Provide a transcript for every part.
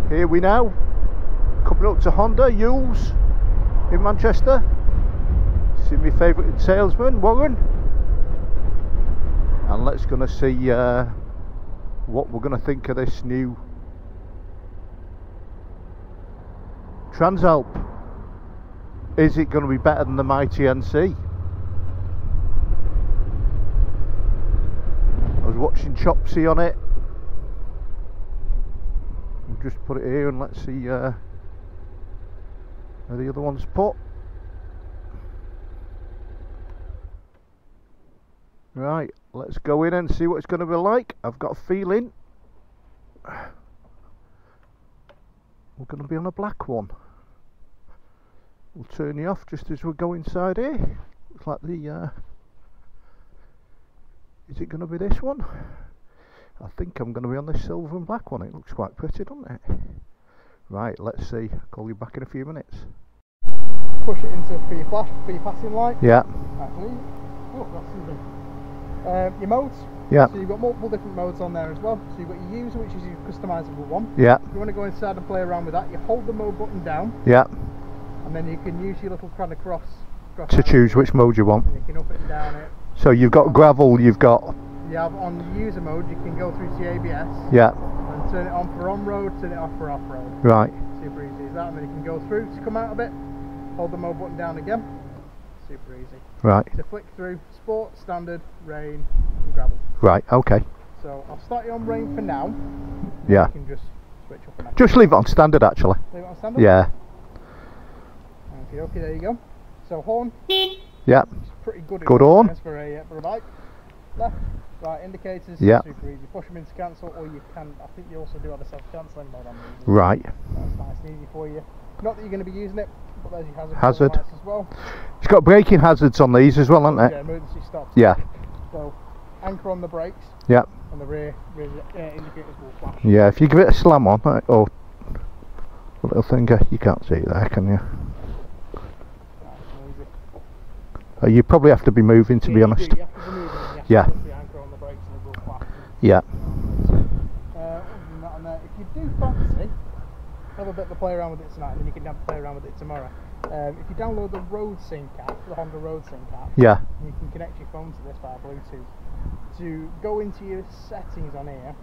here we now, coming up to Honda Yules in Manchester. See my favourite salesman, Warren. And let's gonna see what we're gonna think of this new Transalp. Is it gonna be better than the Mighty NC? I was watching Chopsy on it. We'll just put it here and let's see where the other one's put. Right, let's go in and see what it's going to be like. I've got a feeling we're going to be on a black one. We'll turn you off just as we go inside here. Looks like the is it going to be this one? I think I'm going to be on this silver and black one. It looks quite pretty, doesn't it? Right, let's see. I'll call you back in a few minutes. Push it into for your flash, for your passing light. Yeah. Actually, oh, that's something. Your modes. Yeah. So you've got multiple different modes on there as well. So you've got your user, which is your customizable one. Yeah. If you want to go inside and play around with that, you hold the mode button down. Yeah. And then you can use your little kind of cross to choose which mode you want. And you can up it and down it. So you've got gravel, you've got... You have on user mode, you can go through to your ABS. Yeah. And turn it on for on-road, turn it off for off-road. Right. Super easy as that. And then you can go through to come out of it, hold the mode button down again. Super easy. Right. To flick through sport, standard, rain, and gravel. Right, okay. So I'll start you on rain for now. Yeah. You can just switch up and just leave it on standard actually. Leave it on standard? Yeah. Okay, there you go. So horn. Yeah. It's pretty good. Good horn. For a bike. Left, right, indicators. Yeah. Super easy. Push them into cancel, or you can. I think you also do have a self-cancelling mode on these. Right. That's nice and easy for you. Not that you're going to be using it, but there's your hazard. Lights as well. It's got braking hazards on these as well, hasn't it? Yeah, emergency stops. Yeah. So anchor on the brakes. Yeah. And the rear indicators will flash. Yeah, if you give it a slam on, or a little finger, you can't see it there, can you? You probably have to be moving, to be honest. You have to be moving, yeah. The anchor on the brakes and it will flash. Yeah. Other than that on there, if you do fancy, have a bit of a play around with it tonight, and then you can have a play around with it tomorrow. If you download the Road Sync app, the Honda Road Sync app, yeah, you can connect your phone to this via Bluetooth. To go into your settings on here,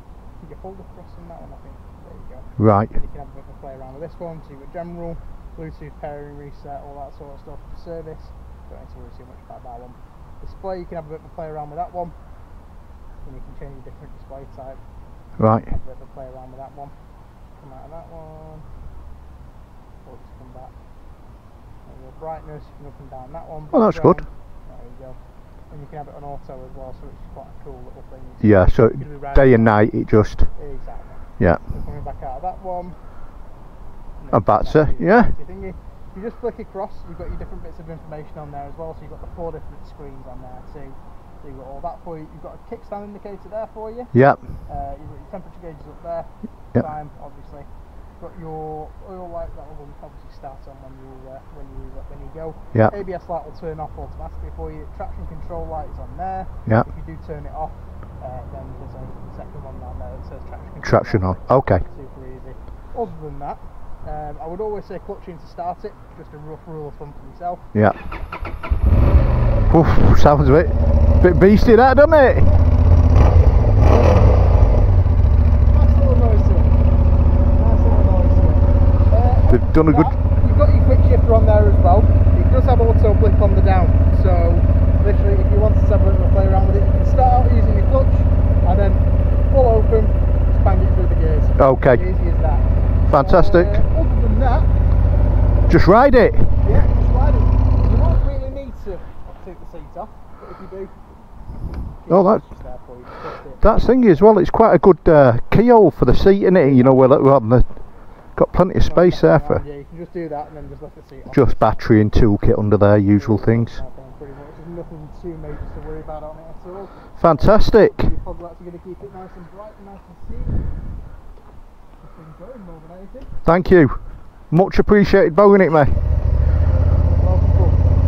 you hold across on that one, I think. There you go. Right. And you can have a bit of a play around with this one. So you've got general, Bluetooth pairing, reset, all that sort of stuff. Service, don't need to worry too much about that one. Display, you can have a bit of a play around with that one. And you can change a different display type. Right. Have a bit of a play around with that one. Come out of that one. Or just come back. And your brightness, you can up and down that one. Oh, that's good. There you go. And you can have it on auto as well, so it's quite a cool little thing. Yeah, so day and night it just... Exactly. Yeah. So coming back out of that one. And that's it, yeah. You just flick across, you've got your different bits of information on there as well, so you've got the 4 different screens on there too. So you've got all that for you. You've got a kickstand indicator there for you. Yep. You've got your temperature gauges up there. Yep. Time, obviously. You've got your oil light that will obviously start on when you go. Yep. ABS light will turn off automatically for you. Traction control light is on there. Yep. If you do turn it off, then there's a second one down there that says traction control. Traction on. Okay. Super easy. Other than that, I would always say clutch in to start it, just a rough rule of thumb for yourself. Yeah. Oof, sounds a bit beastie that, doesn't it? Nice little noise to it. Nice little noise to it. They've done a good... You've got your quick shifter on there as well. It does have auto blip on the down, so literally if you wanted to have a little play around with it, you can start out using your clutch and then pull open, just bang it through the gears. Okay. Easy as that. Fantastic. Other than that, just ride it. Yeah, just ride it. You won't really need to take the seat off, but if you do, oh, that thingy as well. It's quite a good keyhole for the seat, isn't it? You know, got plenty of space there for. Yeah, you can just do that and then just lift the seat off. Just battery and toolkit under there, usual things. Pretty much. There's nothing too major to worry about on it at all. Fantastic. You're probably actually going to keep it nice and bright and nice and see. Thank you. Much appreciated bowing it, mate.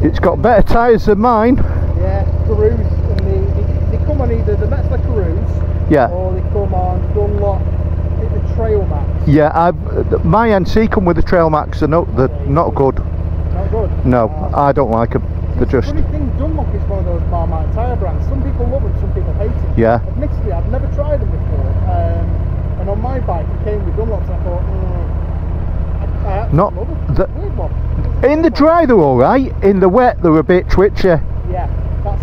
It's got better tyres than mine. Yeah, Carews, and they come on either the Metzler Carews, yeah, or they come on Dunlop Is it the Trail Max? Yeah, my NC come with the Trail Max. They're not good. Not good? No, I don't like them. They're just... Funny thing, Dunlop is one of those Marmite tyre brands. Some people love them, some people hate it. Yeah. Admittedly, I've never tried them before. And on my bike, it came with Dunlops, and I thought, I absolutely love them. Weird one. In the dry, they're alright. In the wet, they're a bit twitchy. Yeah, that's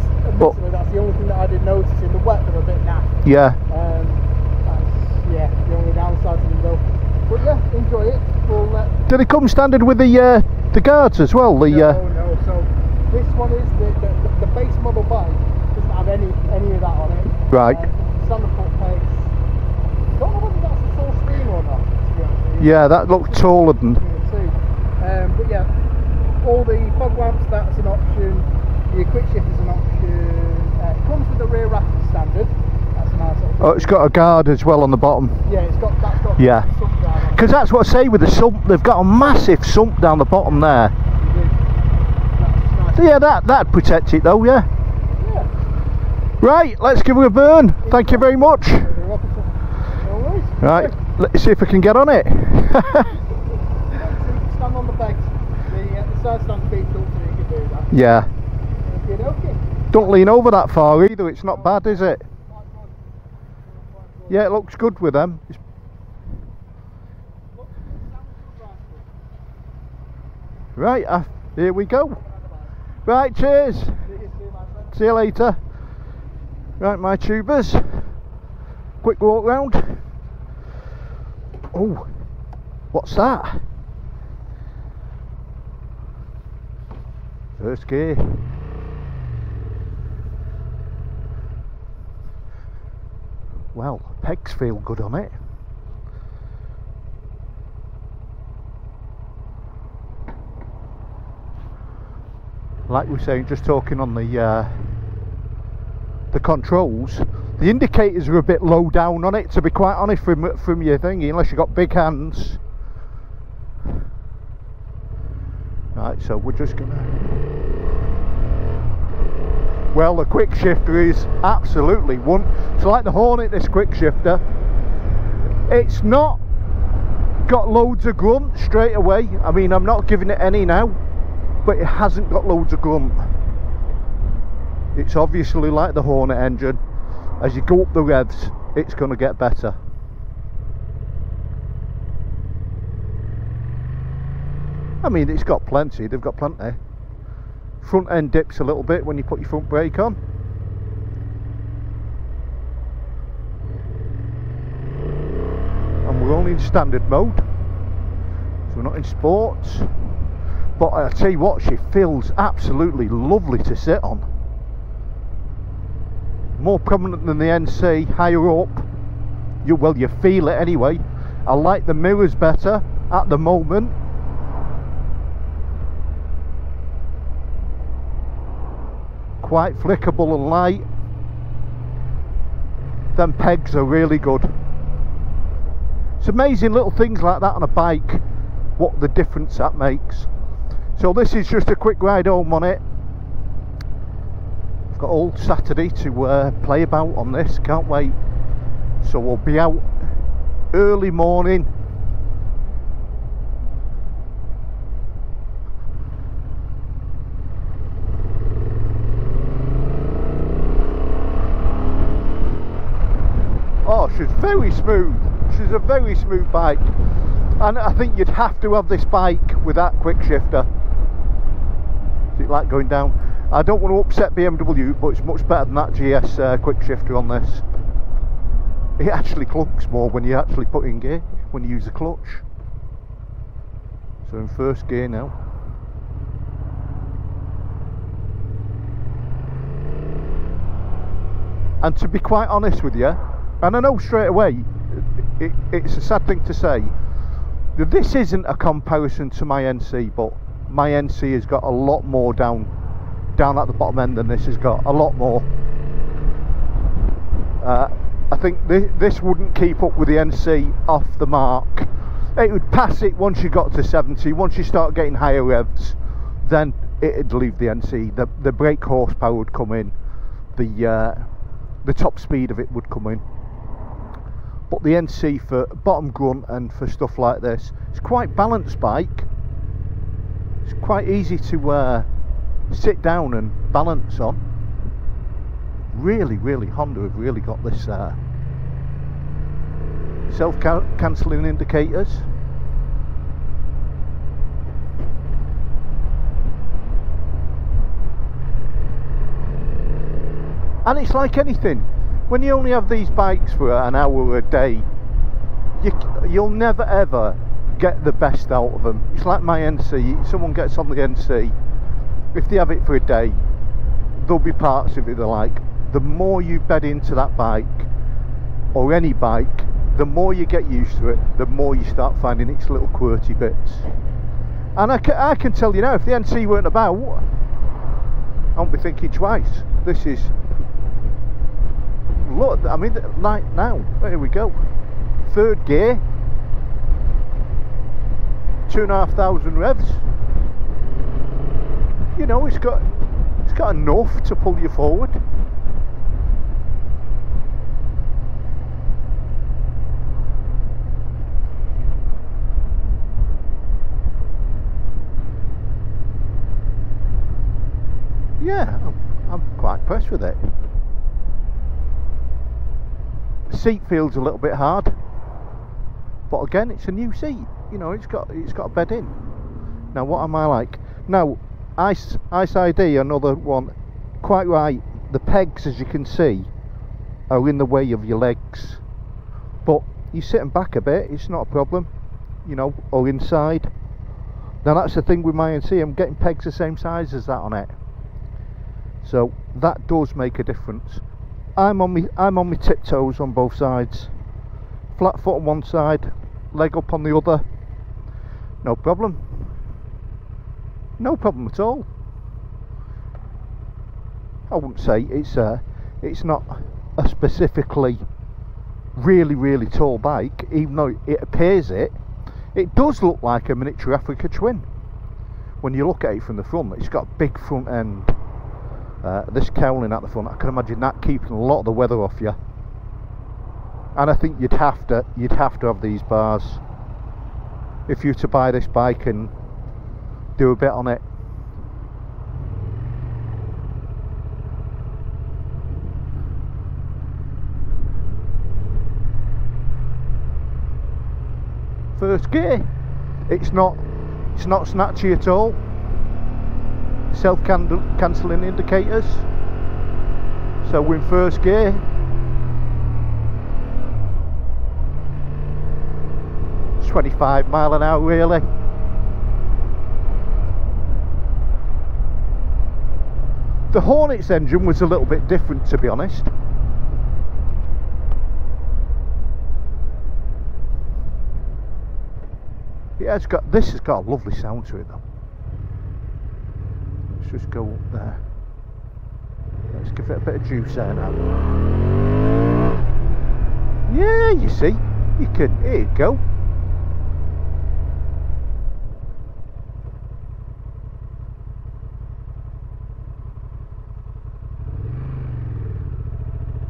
the only thing that I did notice. In the wet, they're a bit naff. Yeah. That's the only downside to them though. But yeah, enjoy it. We'll, do they come standard with the guards as well? No. So this one is the base model bike doesn't have any of that on it. Right. Standard foot pegs. Don't know whether that's a full screen or not, to be honest with you. Yeah, that looked taller than... But yeah, all the fog lamps, that's an option. The quick shift is an option. It comes with the rear rack standard. That's a nice little thing. Oh, it's got a guard as well on the bottom. Yeah, that's got yeah. sump guard on it. Because that's what I say with the sump. They've got a massive sump down the bottom there. Nice. So yeah, that'd protect it though. Yeah. Right, let's give her a burn. Thank you very much. Right, let's see if I can get on it. Stand on the pegs. The side stand's beat up, so you can do that. Yeah. Okay. Don't lean over that far either. It's not bad, is it? Yeah, it looks good with them. Right, here we go. Right, cheers. See you later. Right, my tubers. Quick walk round. Oh, what's that? First gear. Well, pegs feel good on it. Like we were saying, just talking on the controls, the indicators are a bit low down on it, to be quite honest, from your thingy, unless you've got big hands. Right, so we're just gonna... Well, the quick shifter is absolutely one. It's like the Hornet, this quick shifter. It's not got loads of grunt straight away. I mean, I'm not giving it any now, but it hasn't got loads of grunt. It's obviously like the Hornet engine. As you go up the revs, it's going to get better. I mean, it's got plenty, they've got plenty. Front end dips a little bit when you put your front brake on. And we're only in standard mode, so we're not in sports. But I'll tell you what, she feels absolutely lovely to sit on. More prominent than the NC, higher up. Well, you feel it anyway. I like the mirrors better at the moment. Quite flickable and light. Them pegs are really good. It's amazing little things like that on a bike, what the difference that makes. So this is just a quick ride home on it. I've got all Saturday to play about on this, can't wait. So we'll be out early morning. Oh, she's very smooth. She's a very smooth bike, and I think you'd have to have this bike with that quick shifter. It's like going down. I don't want to upset BMW, but it's much better than that GS quick shifter on this. It actually clunks more when you actually put in gear, when you use the clutch. So in first gear now. And to be quite honest with you, and I know straight away, it's a sad thing to say, this isn't a comparison to my NC, but my NC has got a lot more down at the bottom end than this has got, a lot more. I think this wouldn't keep up with the NC off the mark. It would pass it once you got to 70, once you start getting higher revs, then it'd leave the NC. The brake horsepower would come in, the top speed of it would come in. but the NC for bottom grunt and for stuff like this, it's quite balanced bike. It's quite easy to sit down and balance on. Really Honda have really got this self-cancelling indicators. And it's like anything, when you only have these bikes for an hour a day, you'll never ever get the best out of them. It's like my NC. Someone gets on the NC, if they have it for a day, there'll be parts of it they like. The more you bed into that bike, or any bike, the more you get used to it, the more you start finding its little QWERTY bits. And I can tell you now, if the NC weren't about, I won't be thinking twice. This is, look, I mean, like now, there we go, third gear, 2,500 revs. You know, it's got enough to pull you forward. Yeah, I'm quite impressed with it. The seat feels a little bit hard, but again, it's a new seat. You know, it's got a bed in. Now, what am I like? Now, Ice ID, another one, quite right. The pegs, as you can see, are in the way of your legs, but you sit them back a bit, it's not a problem. You know, or inside. Now, that's the thing with my NC. I'm getting pegs the same size as that on it. So that does make a difference. I'm on my tiptoes on both sides. Flat foot on one side, leg up on the other. No problem. No problem at all. I wouldn't say it's not a specifically really tall bike, even though it appears it. It does look like a miniature Africa Twin. When you look at it from the front, it's got a big front end. This cowling at the front, I can imagine that keeping a lot of the weather off you. And I think you'd have to have these bars if you were to buy this bike and do a bit on it. First gear, it's not snatchy at all. Self-cancelling indicators, so we're in first gear. It's 25 mile an hour really. The Hornet's engine was a little bit different, to be honest. Yeah, this has got a lovely sound to it though. Just go up there. Let's give it a bit of juice there now. Yeah, you see, you can, here you go.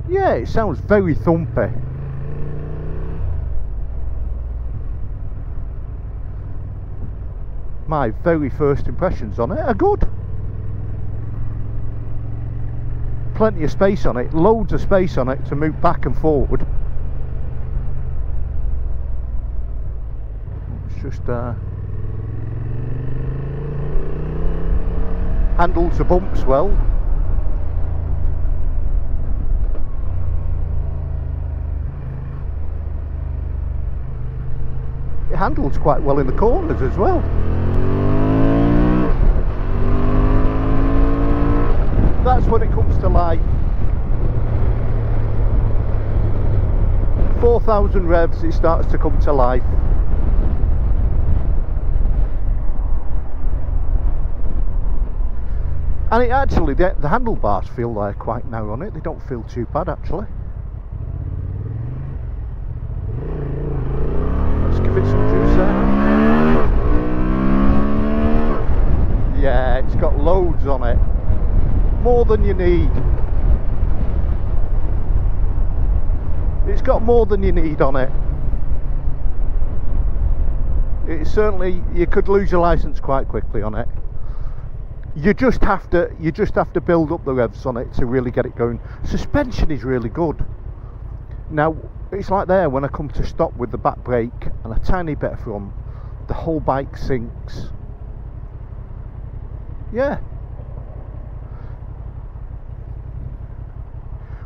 Yeah, it sounds very thumpy. My very first impressions on it are good. Plenty of space on it, loads of space on it to move back and forward. It's just handles the bumps well. It handles quite well in the corners as well. That's when it comes to life. 4,000 revs, it starts to come to life. And it actually, the handlebars feel quite narrow on it. They don't feel too bad actually. Let's give it some juice there. Yeah, it's got loads on it. More than you need. It's got more than you need on it. It's certainly, you could lose your license quite quickly on it. You just have to build up the revs on it to really get it going. Suspension is really good. Now it's like there, when I come to stop with the back brake and a tiny bit of front, the whole bike sinks. Yeah.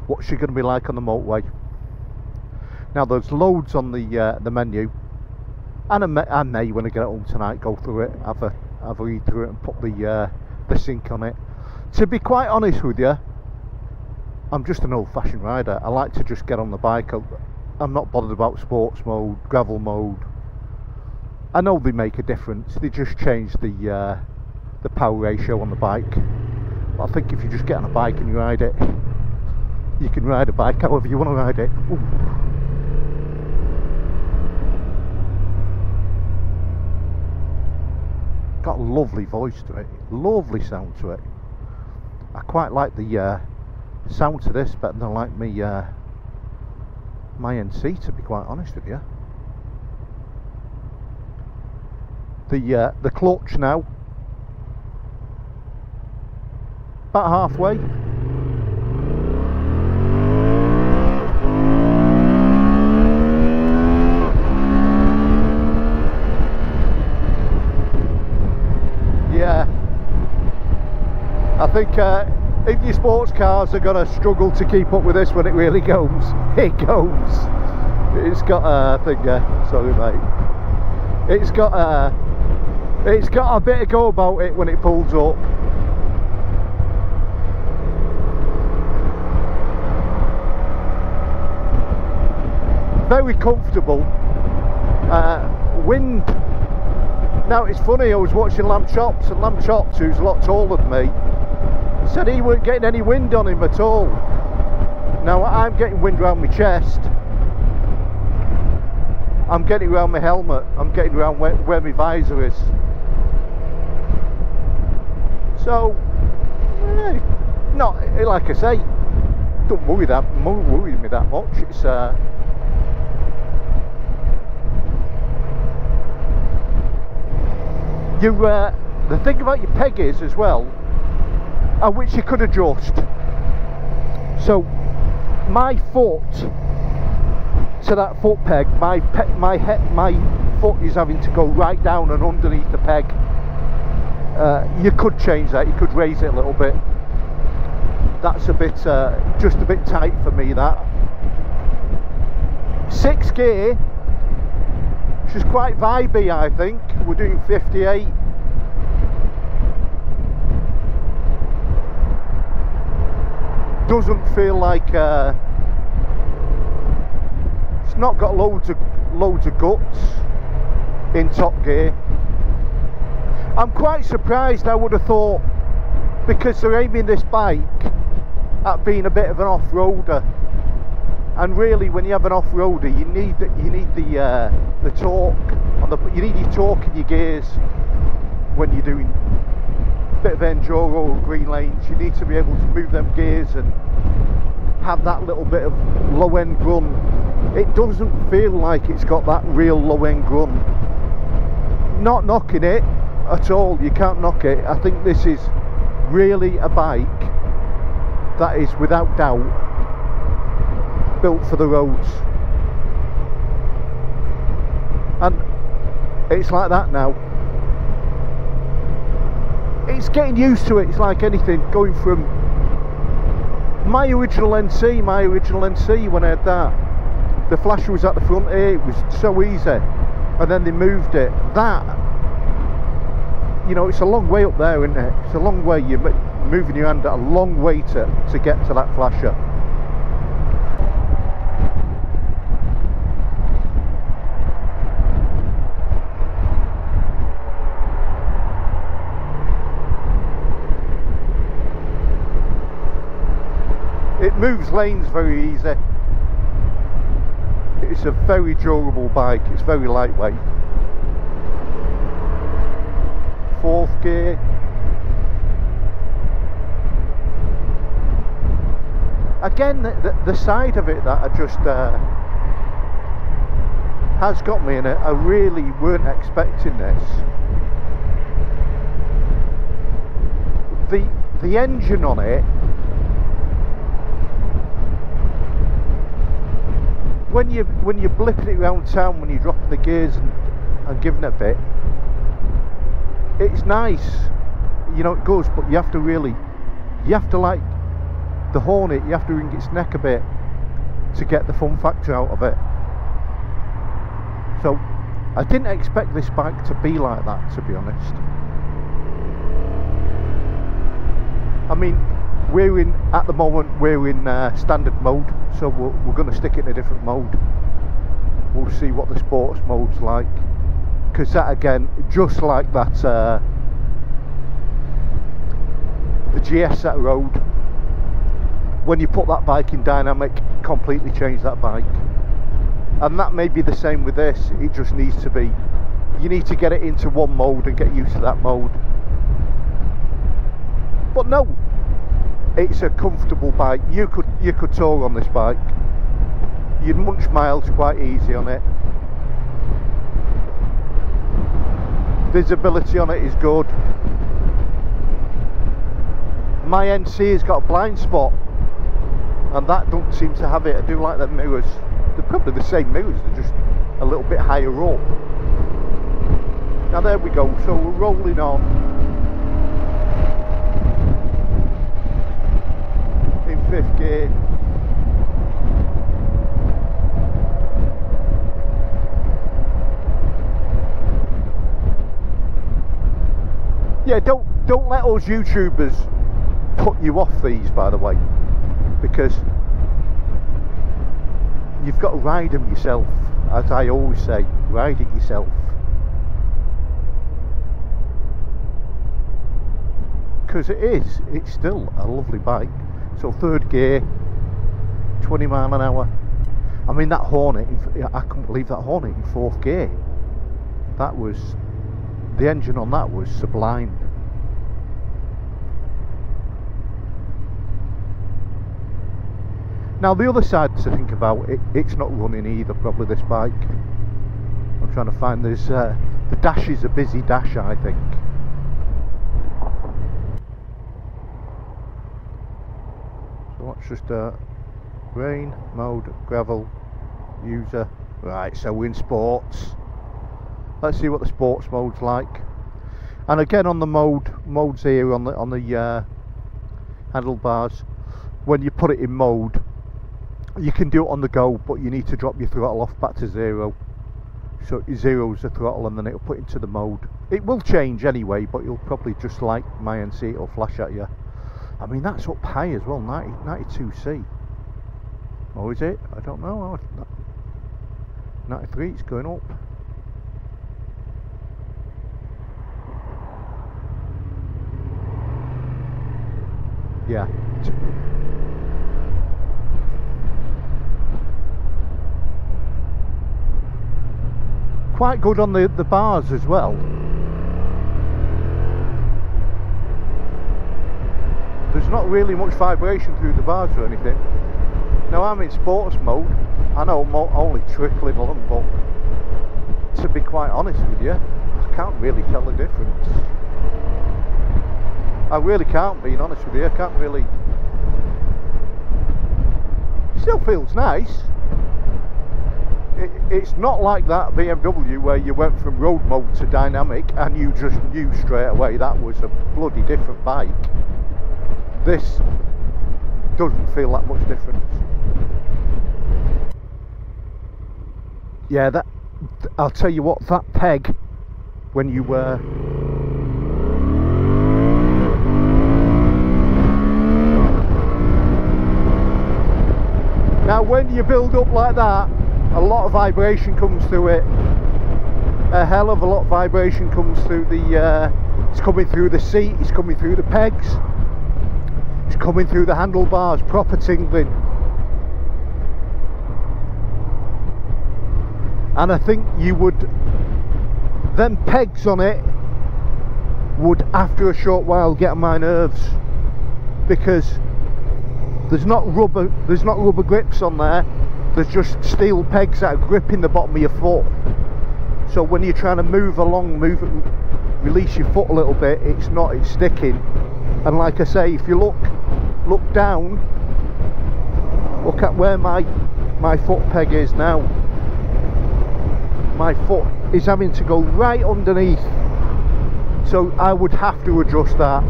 What's she going to be like on the motorway? Now there's loads on the menu, and I may when I get home tonight go through it, have a read through it and put the sync on it. To be quite honest with you, I'm just an old-fashioned rider. I like to just get on the bike. I'm not bothered about sports mode, gravel mode. I know they make a difference. They just change the power ratio on the bike. But I think if you just get on a bike and you ride it, you can ride a bike however you want to ride it. Ooh. Got a lovely voice to it, lovely sound to it. I quite like the sound to this better than I like my NC, to be quite honest with you. The clutch now, about halfway. Yeah, I think if your sports cars are going to struggle to keep up with this when it really goes, it goes. It's got a thing, sorry mate. It's got a bit of go about it when it pulls up. Very comfortable. Wind. Now it's funny, I was watching Lamb Chops, and Lamb Chops, who's a lot taller than me, said he weren't getting any wind on him at all. Now I'm getting wind around my chest, I'm getting around my helmet, I'm getting around where my visor is. So, not, like I say, don't worry me that much. It's the thing about your peg is as well, which you could adjust. So my foot to that foot peg, my foot is having to go right down and underneath the peg. You could change that, you could raise it a little bit. That's a bit just a bit tight for me, that. 6th gear, which is quite vibey, I think. We're doing 58. Doesn't feel like it's not got loads of guts in top gear. I'm quite surprised. I would have thought, because they're aiming this bike at being a bit of an off-roader, and really when you have an off-roader you need the torque on the, you need your torque in your gears when you're doing a bit of enduro or green lanes. You need to be able to move them gears and have that little bit of low end run. It doesn't feel like it's got that real low end run. Not knocking it at all, you can't knock it. I think this is really a bike that is without doubt built for the roads, and it's like that now. It's getting used to it. It's like anything, going from my original NC when I had that, the flasher was at the front here, it was so easy, and then they moved it. That, you know, it's a long way up there, isn't it? It's a long way. You're moving your hand a long way to get to that flasher. It moves lanes very easy. It's a very durable bike. It's very lightweight. 4th gear. again, the side of it that I just has got me in it. I really weren't expecting this. The engine on it, when you're blipping it around town, when you're dropping the gears and giving it a bit, it's nice, you know, it goes, but you have to like the Hornet, you have to wring its neck a bit to get the fun factor out of it. So I didn't expect this bike to be like that, to be honest. I mean, at the moment we're in standard mode, so we're going to stick it in a different mode. We'll see what the sports mode's like, because that, again, just like that, the GS that rode, when you put that bike in dynamic, completely changed that bike. And that may be the same with this. It just needs to be, you need to get it into one mode and get used to that mode. But no, it's a comfortable bike. You could tour on this bike. You'd munch miles quite easy on it. Visibility on it is good. My NC has got a blind spot, and that don't seem to have it. I do like them mirrors. They're probably the same mirrors, they're just a little bit higher up. Now there we go, so we're rolling on in 5th gear. Yeah, don't let us YouTubers put you off these, by the way, because you've got to ride them yourself. As I always say, ride it yourself. Because it's still a lovely bike. So 3rd gear, 20 mile an hour. I mean, that Hornet, I couldn't believe that Hornet in 4th gear. That was, the engine on that was sublime. Now the other side to think about, it's not running either, probably, this bike. I'm trying to find, there's the dash is a busy dash, I think. So let's just rain, mode, gravel, user. Right, so we're in sports. Let's see what the sports mode's like. And again, on the modes here on the handlebars, when you put it in mode, you can do it on the go, but you need to drop your throttle off back to 0. So 0's the throttle, and then it'll put into the mode. It will change anyway, but you'll probably, just like my NC, it'll flash at you. I mean, that's up high as well, 92C. Or is it? I don't know. 93, it's going up. Yeah. Quite good on the bars as well. There's not really much vibration through the bars or anything. Now I'm in sports mode. I know I'm only trickling along, but to be quite honest with you, I can't really tell the difference. I really can't, being honest with you. I can't really. Still feels nice. It's not like that BMW where you went from road mode to dynamic and you just knew straight away that was a bloody different bike. This doesn't feel that much difference. Yeah, I'll tell you what, that peg, when you now when you build up like that, a lot of vibration comes through it. A hell of a lot of vibration comes through the it's coming through the seat, it's coming through the pegs, it's coming through the handlebars, proper tingling. And I think you would, them pegs on it would after a short while get on my nerves, because there's not rubber grips on there. There's just steel pegs that are gripping the bottom of your foot. So when you're trying to move along, release your foot a little bit, it's sticking. And like I say, if you look down, look at where my foot peg is now. My foot is having to go right underneath, so I would have to adjust that.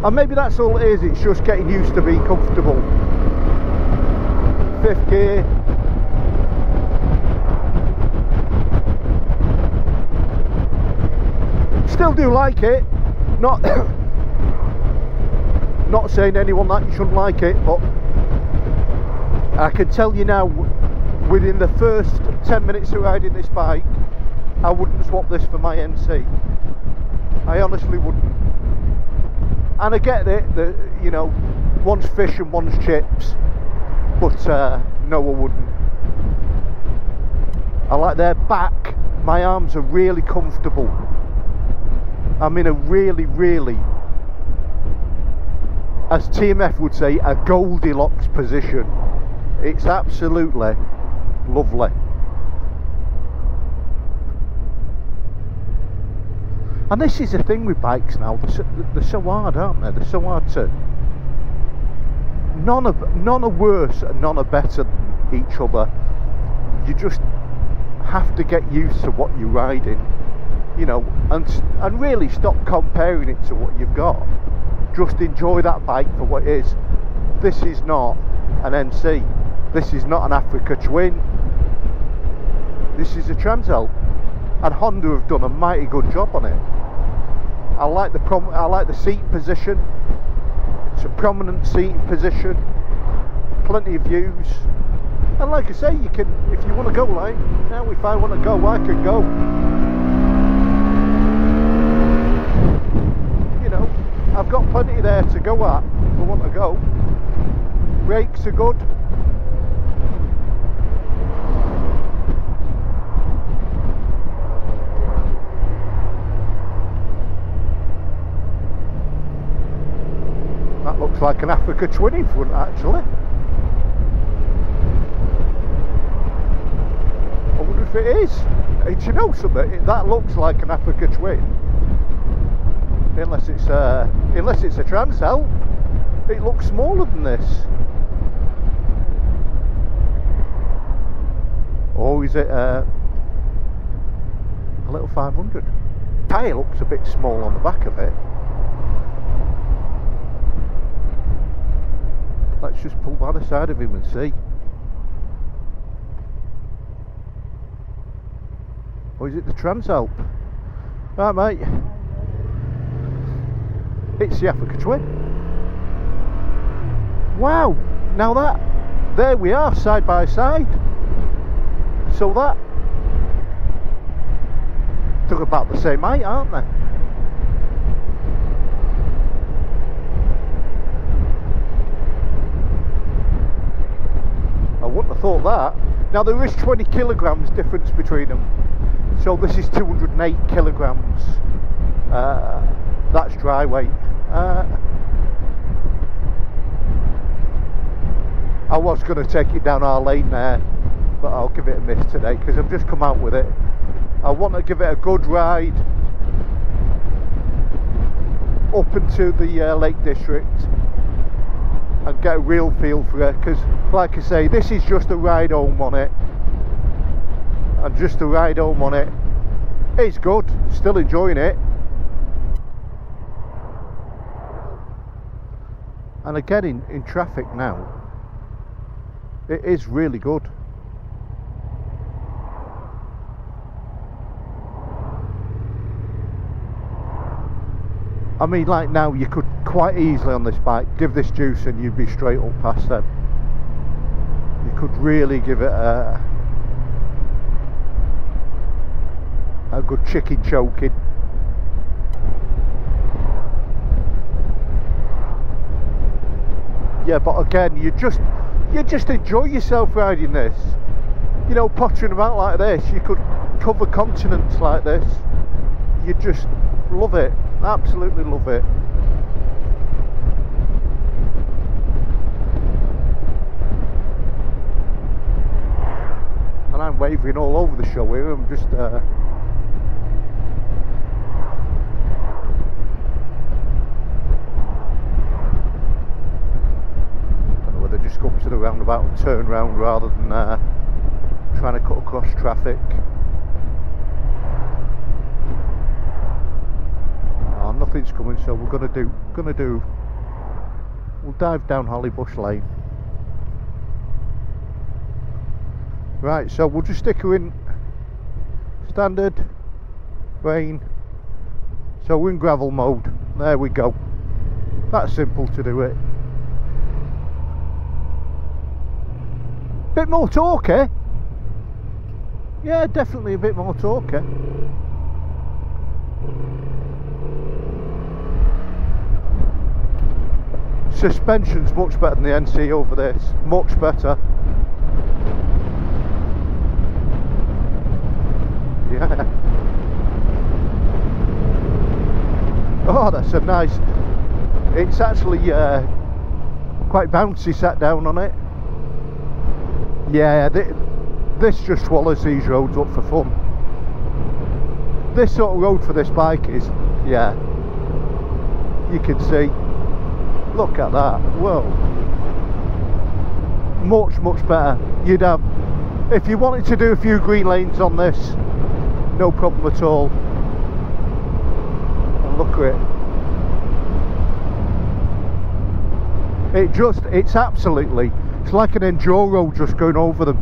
And maybe that's all it is, it's just getting used to being comfortable. 5th gear. Still do like it, not saying anyone that you shouldn't like it, but I can tell you now, within the first 10 minutes of riding this bike, I wouldn't swap this for my NC. I honestly wouldn't. And I get it that, you know, one's fish and one's chips, but no, I wouldn't. I like their back. My arms are really comfortable. I'm in a really, as TMF would say, a Goldilocks position. It's absolutely lovely. And this is the thing with bikes now, they're so hard, aren't they? They're so hard to... None are worse and none are better than each other. You just have to get used to what you're riding, you know, and really stop comparing it to what you've got. Just enjoy that bike for what it is. This is not an NC. This is not an Africa Twin. This is a Transalp, and Honda have done a mighty good job on it. I like the seat position. It's a prominent seating position, plenty of views, and like I say, you can, if you want to go, like now, if I want to go, I can go. You know, I've got plenty there to go at if I want to go. Brakes are good. That looks like an Africa Twin in front, actually. I wonder if it is. Hey, do you know something? That looks like an Africa Twin. Unless it's a Transalp. It looks smaller than this. Or is it a little 500? Tyre looks a bit small on the back of it. Let's just pull by the side of him and see. Or is it the Transalp? Right, mate. It's the Africa Twin. Wow! Now there we are, side by side. So they're about the same height, aren't they? I wouldn't have thought that. Now there is 20 kilograms difference between them. So this is 208 kilograms. That's dry weight. I was going to take it down our lane there, but I'll give it a miss today because I've just come out with it. I want to give it a good ride up into the Lake District and get a real feel for it, because like I say, this is just a ride home on it, and just a ride home on it. It's good, still enjoying it. And again, in traffic now, it is really good. I mean, like now, you could quite easily on this bike give this juice and you'd be straight up past them. You could really give it a good chicken choking. Yeah, but again, you just enjoy yourself riding this. You know, pottering about like this, you could cover continents like this. You just love it, absolutely love it. wavering all over the show here. I'm just don't know whether just go up to the roundabout and turn round rather than trying to cut across traffic. Oh, nothing's coming, so we're gonna do we'll dive down Hollybush Lane. Right, so we'll just stick her in standard, rain, so we're in gravel mode. There we go. That's simple to do it. Bit more torque, eh? Yeah, definitely a bit more torque, eh? Suspension's much better than the NC over this, much better. Yeah. Oh, that's a nice. It's actually quite bouncy sat down on it. Yeah, this just swallows these roads up for fun. This sort of road for this bike is, yeah. You can see. Look at that. Whoa. Much better. You'd have, if you wanted to do a few green lanes on this, no problem at all. And look at it. It's absolutely, it's like an enduro just going over them.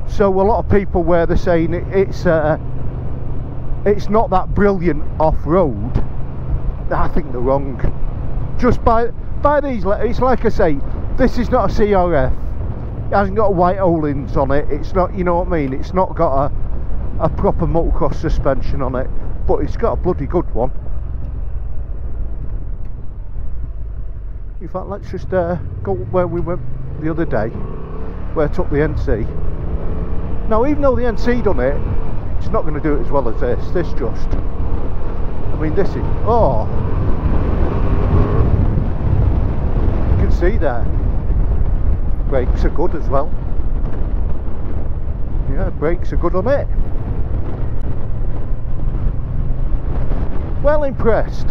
So a lot of people where they're saying it's not that brilliant off-road, I think they're wrong. Just by these, it's like I say, this is not a CRF. It hasn't got white O-rings on it. It's not, you know what I mean, it's not got a proper motocross suspension on it, but it's got a bloody good one. In fact, let's just go where we went the other day, where I took the NC. Now, even though the NC done it, it's not going to do it as well as this. This just, I mean, this is, oh, you can see there. Brakes are good as well. Yeah, brakes are good on it. Well impressed.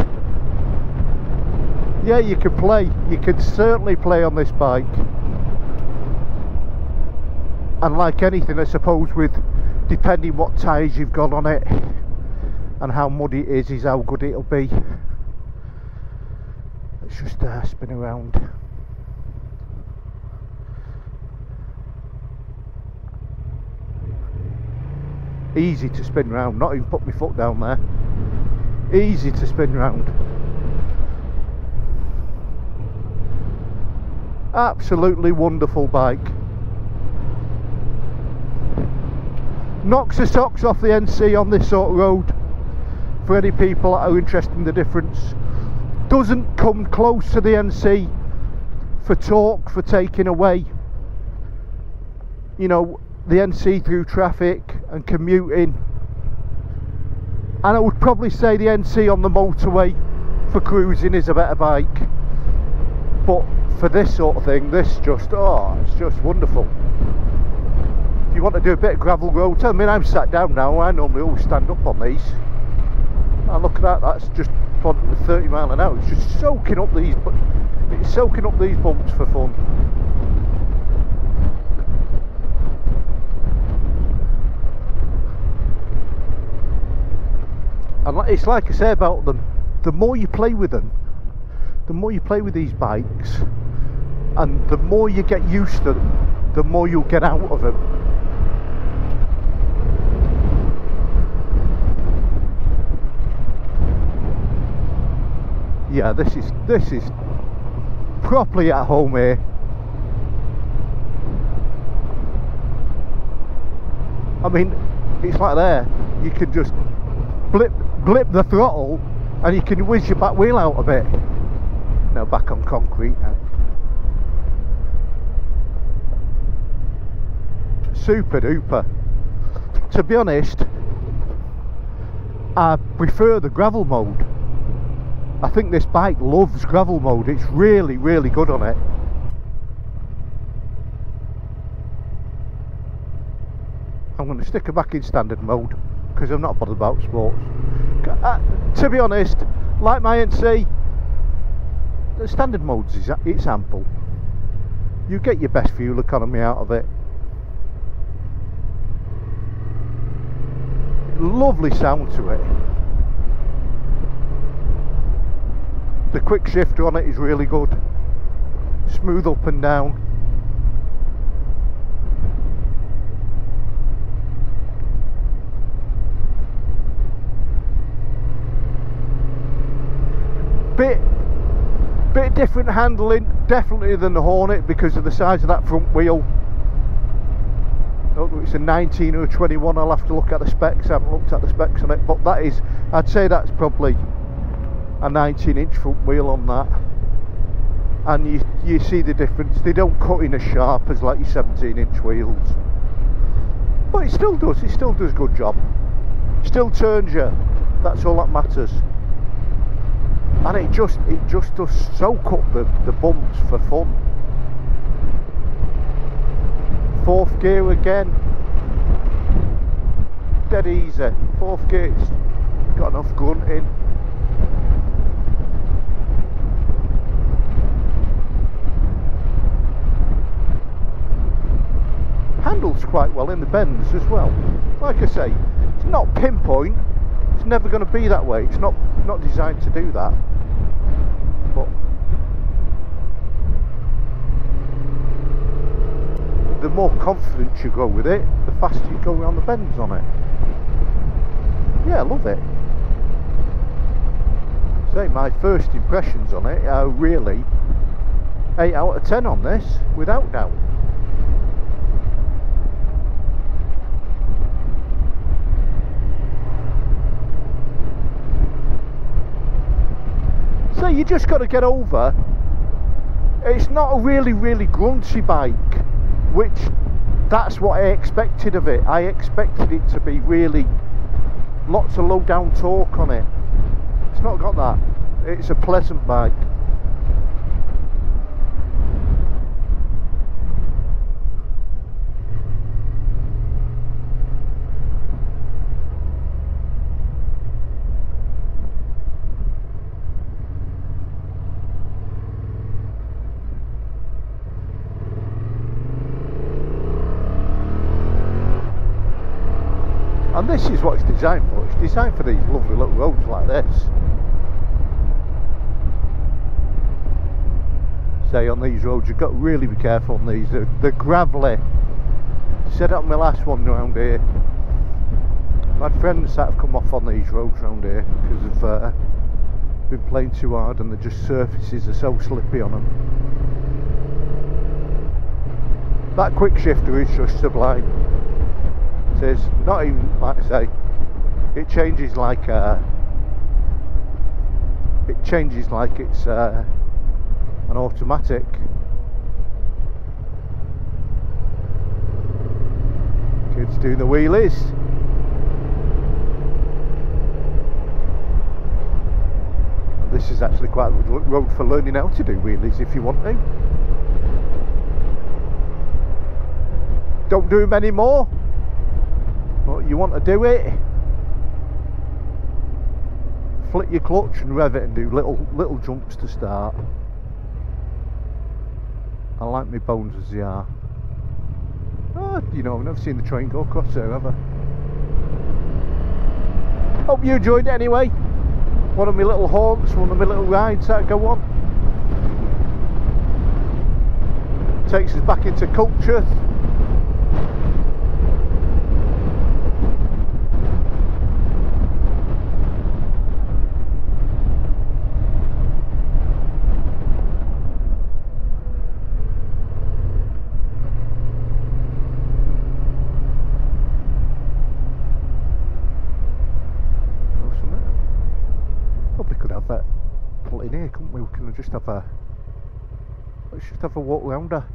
Yeah, you can play. You can certainly play on this bike. And like anything, I suppose, with depending what tyres you've got on it and how muddy it is how good it'll be. Let's just spin around. Easy to spin round, not even put my foot down there. Easy to spin round. Absolutely wonderful bike. Knocks the socks off the NC on this sort of road for any people that are interested in the difference. Doesn't come close to the NC for torque, for taking away, you know, the NC through traffic and commuting. And I would probably say the NC on the motorway for cruising is a better bike, but for this sort of thing, this just, oh, it's just wonderful. If you want to do a bit of gravel road, I mean, I'm sat down now, I normally always stand up on these, and look at that, that's just 30 miles an hour. It's just soaking up these, but it's soaking up these bumps for fun. And it's like I say about them, the more you play with them, the more you play with these bikes, and the more you get used to them, the more you'll get out of them. Yeah, this is properly at home here. I mean, it's like there, you can just blip the throttle and you can whiz your back wheel out a bit. Now back on concrete now. Super duper. To be honest, I prefer the gravel mode. I think this bike loves gravel mode. It's really, really good on it. I'm going to stick her back in standard mode because I'm not bothered about sports. To be honest, like my NC, the standard modes it's ample. You get your best fuel economy out of it. Lovely sound to it. The quick shifter on it is really good. Smooth up and down. Bit different handling, definitely than the Hornet because of the size of that front wheel. I don't know if it's a 19 or a 21, I'll have to look at the specs. I haven't looked at the specs on it, but that is, I'd say that's probably a 19-inch front wheel on that. And you see the difference. They don't cut in as sharp as like your 17-inch wheels, but it still does a good job. Still turns you, that's all that matters. And it just does soak up the bumps for fun. 4th gear again, dead easy. 4th gear, it's got enough grunting. Handles quite well in the bends as well. Like I say, it's not pinpoint. It's never going to be that way. It's not designed to do that. But the more confidence you go with it, the faster you go around the bends on it. Yeah, I love it. Say, my first impressions on it are really 8 out of 10 on this, without doubt. So you just got to get over, it's not a really grunty bike, which that's what I expected of it. I expected it to be really lots of low down torque on it. It's not got that. It's a pleasant bike. And this is what it's designed for. It's designed for these lovely little roads like this. Say, on these roads you've got to really be careful on these. They're gravelly. Said it on my last one around here. I had friends that have come off on these roads around here because of been playing too hard, and the just surfaces are so slippy on them. That quick shifter is just sublime. It's not even, like I say, it changes like it's an automatic. Kids doing the wheelies. This is actually quite a good road for learning how to do wheelies if you want to. Don't do them anymore. But you want to do it, flick your clutch and rev it and do little jumps to start. I like my bones as they are. You know, I've never seen the train go across there ever. Hope you enjoyed it anyway. One of my little haunts, one of my little rides that go on. Takes us back into culture. Pull in here, couldn't we? We can just have a, let's just have a walk round her.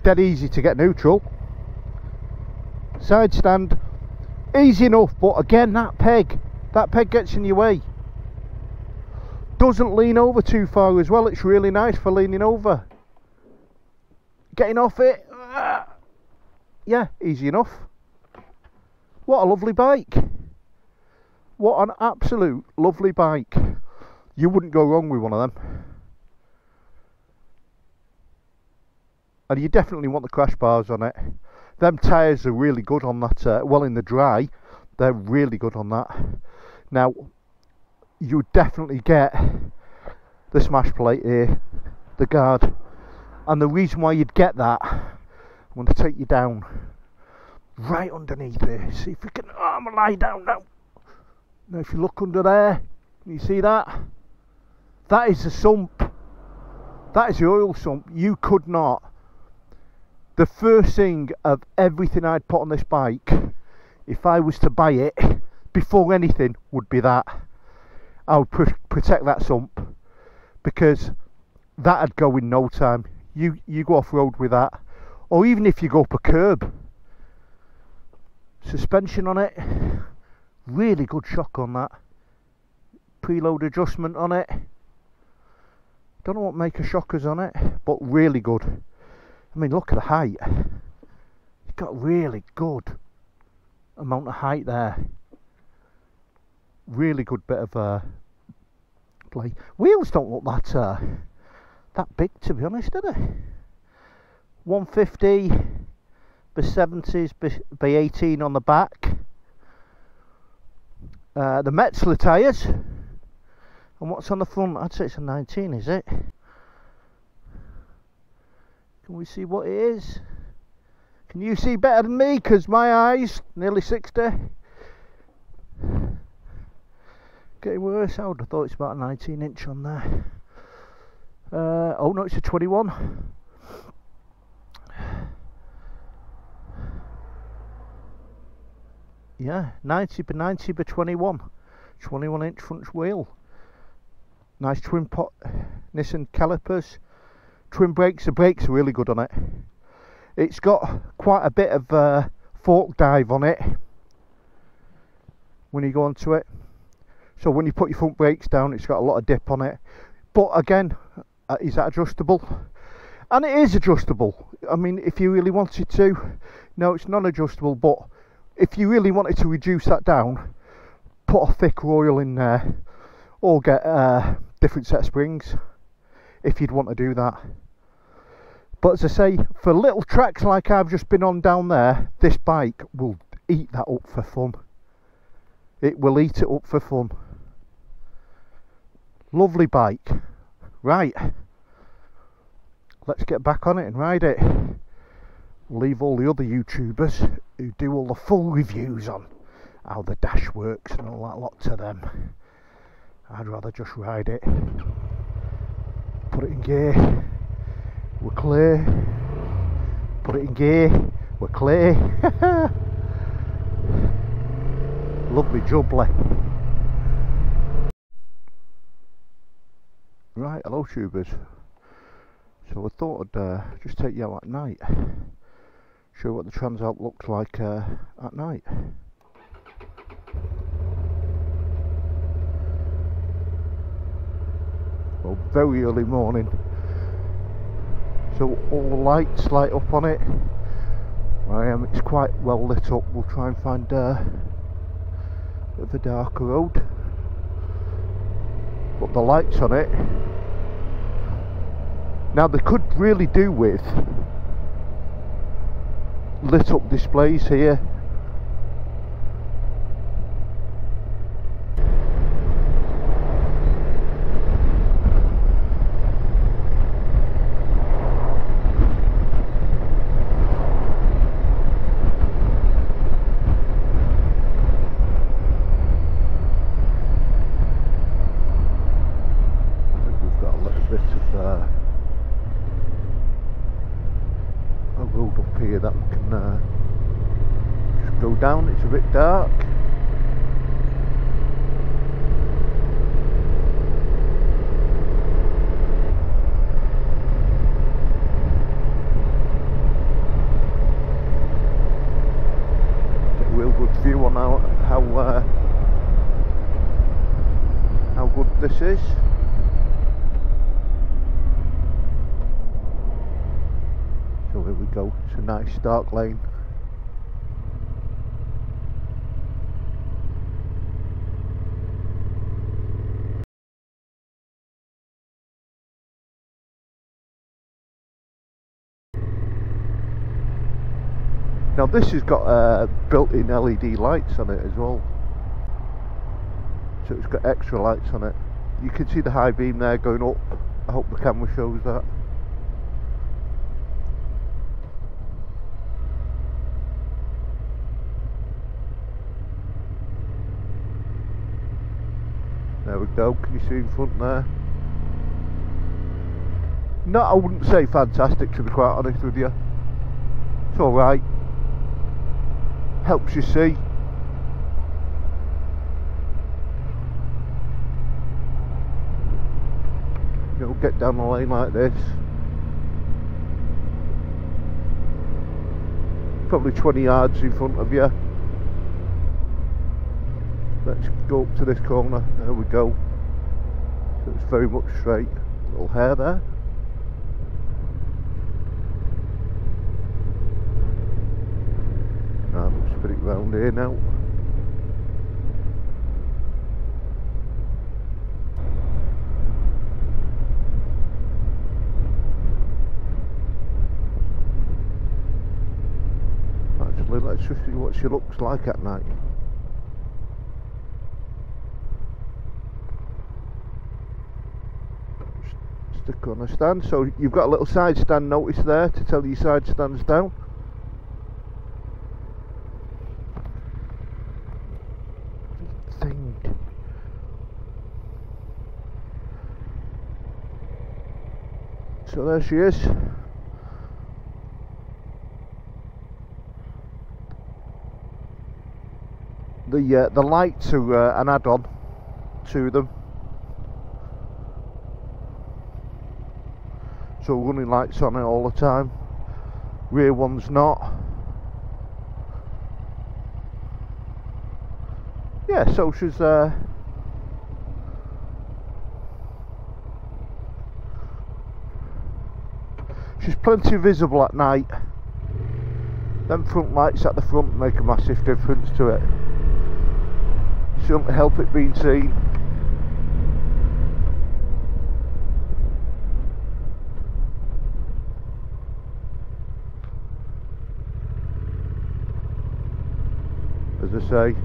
Dead easy to get neutral. Side stand, easy enough, but again that peg gets in your way. Doesn't lean over too far as well. It's really nice for leaning over. getting off it. Yeah, easy enough. What a lovely bike. What an absolute lovely bike. You wouldn't go wrong with one of them. And you definitely want the crash bars on it. Them tyres are really good on that, well, in the dry, they're really good on that. Now, you definitely get the smash plate here, the guard. And the reason why you'd get that, I'm going to take you down right underneath here. See if we can, I'm going to lie down now. Now if you look under there, can you see that? That is the sump. That is the oil sump. You could not. The first thing of everything I'd put on this bike, if I was to buy it, before anything, would be that. I would protect that sump, because that'd go in no time. You go off road with that, or even if you go up a curb. Suspension on it, really good shock on that. Preload adjustment on it. Don't know what make of shockers on it, but really good. I mean, look at the height. You've got really good amount of height there. Really good bit of play. Wheels don't look that big, to be honest, do they? 150 by 70s by 18 on the back. The Metzler tyres. And what's on the front? I'd say it's a 19, is it? Can we see what it is? Can you see better than me? Because my eyes, nearly 60. Getting worse. I would have thought it's about a 19-inch on there. Oh no, it's a 21. Yeah, 90 by 90 by 21. 21-inch front wheel. Nice twin pot Nissan calipers. Twin brakes. The brakes are really good on it. It's got quite a bit of fork dive on it when you go onto it. So when you put your front brakes down, it's got a lot of dip on it. But again, is that adjustable? And it is adjustable. I mean, if you really wanted to. No, it's not adjustable, but if you really wanted to reduce that down, put a thicker oil in there, or get a different set of springs if you'd want to do that. But as I say, for little tracks like I've just been on down there, this bike will eat that up for fun. It will eat it up for fun. Lovely bike. Right, let's get back on it and ride it. Leave all the other YouTubers who do all the full reviews on how the dash works and all that lot to them. I'd rather just ride it. Put it in gear. We're clear. Put it in gear. We're clear. Lovely jubbly. Right, hello tubers. So I thought I'd just take you out at night. Show you what the Transalp looks like at night. Well, very early morning. So all the lights light up on it. Where I am, it's quite well lit up. We'll try and find a bit of a darker road. But the lights on it. Now they could really do with lit up displays here. That we can just go down. It's a bit dark. Get a real good view on how good this is. here we go. It's a nice dark lane. Now this has got built-in LED lights on it as well, so it's got extra lights on it. You can see the high beam there going up. I hope the camera shows that. There we go, can you see in front there? No, I wouldn't say fantastic, to be quite honest with you. It's alright. Helps you see. You know, get down the lane like this. Probably 20 yards in front of you. Let's go up to this corner. There we go. So it's very much straight. Little hair there. Right, let's put it round here now. Actually, let's just see what she looks like at night. Stick on a stand, so you've got a little side stand notice there to tell you your side stands down. Thing. So there she is. The lights are an add-on to them. So running lights on it all the time. Rear one's not. Yeah, so she's plenty visible at night. Them front lights at the front make a massive difference to it. Shouldn't help it being seen. As I say,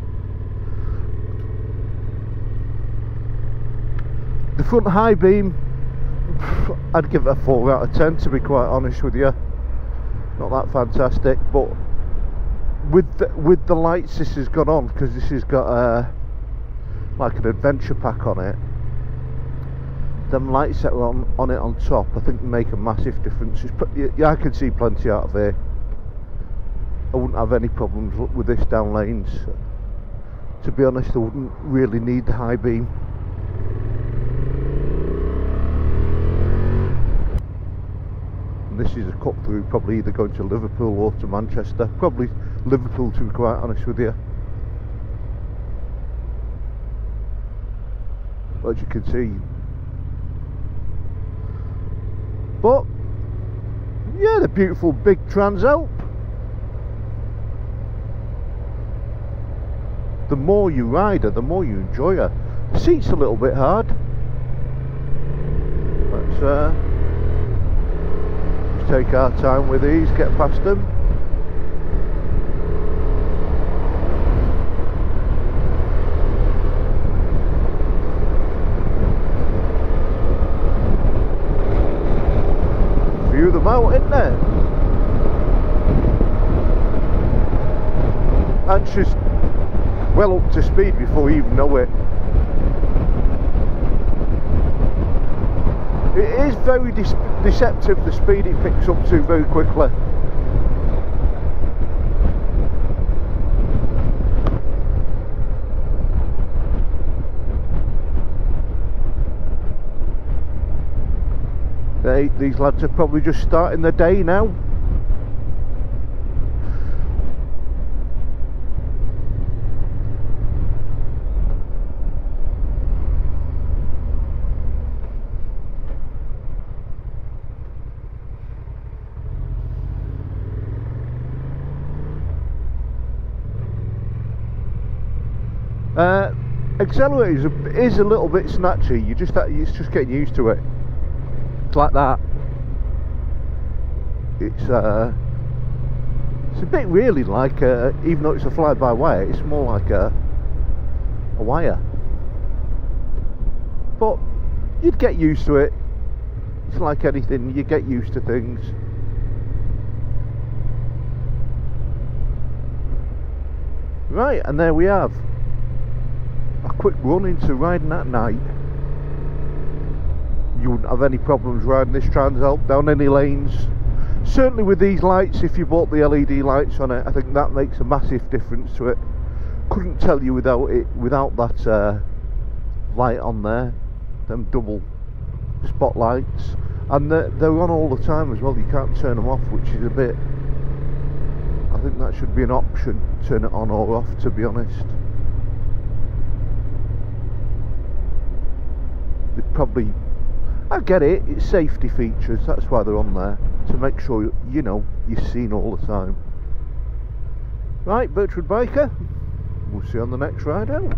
the front high beam, I'd give it a 4 out of 10 to be quite honest with you. Not that fantastic, but with the lights this has got on, because this has got like an adventure pack on it. Them lights that are on it on top, I think make a massive difference. Yeah, I can see plenty out of here. I wouldn't have any problems with this down lanes. To be honest, I wouldn't really need the high beam. And this is a cut through, probably either going to Liverpool or to Manchester. Probably Liverpool, to be quite honest with you. As you can see. But yeah, the beautiful big Transalp. The more you ride her, the more you enjoy her. The seat's a little bit hard. Let's take our time with these, get past them. View them out, isn't there? And she's well up to speed before you even know it. It is very deceptive, the speed it picks up to very quickly. These lads are probably just starting the day now. Accelerator is a little bit snatchy. It's just getting used to it. It's like that. It's a bit really like even though it's a fly-by-wire, it's more like a wire. But you'd get used to it. It's like anything, you get used to things. Right, and there we have a quick run into riding at night. You wouldn't have any problems riding this Transalp down any lanes. Certainly with these lights, if you bought the LED lights on it, I think that makes a massive difference to it. Couldn't tell you without that light on there, them double spotlights, and they're on all the time as well. You can't turn them off, which is a bit, I think that should be an option, turn it on or off, to be honest. They'd probably, I get it, it's safety features, that's why they're on there, to make sure you know you're seen all the time. Right, Birchwood Biker, we'll see you on the next ride out.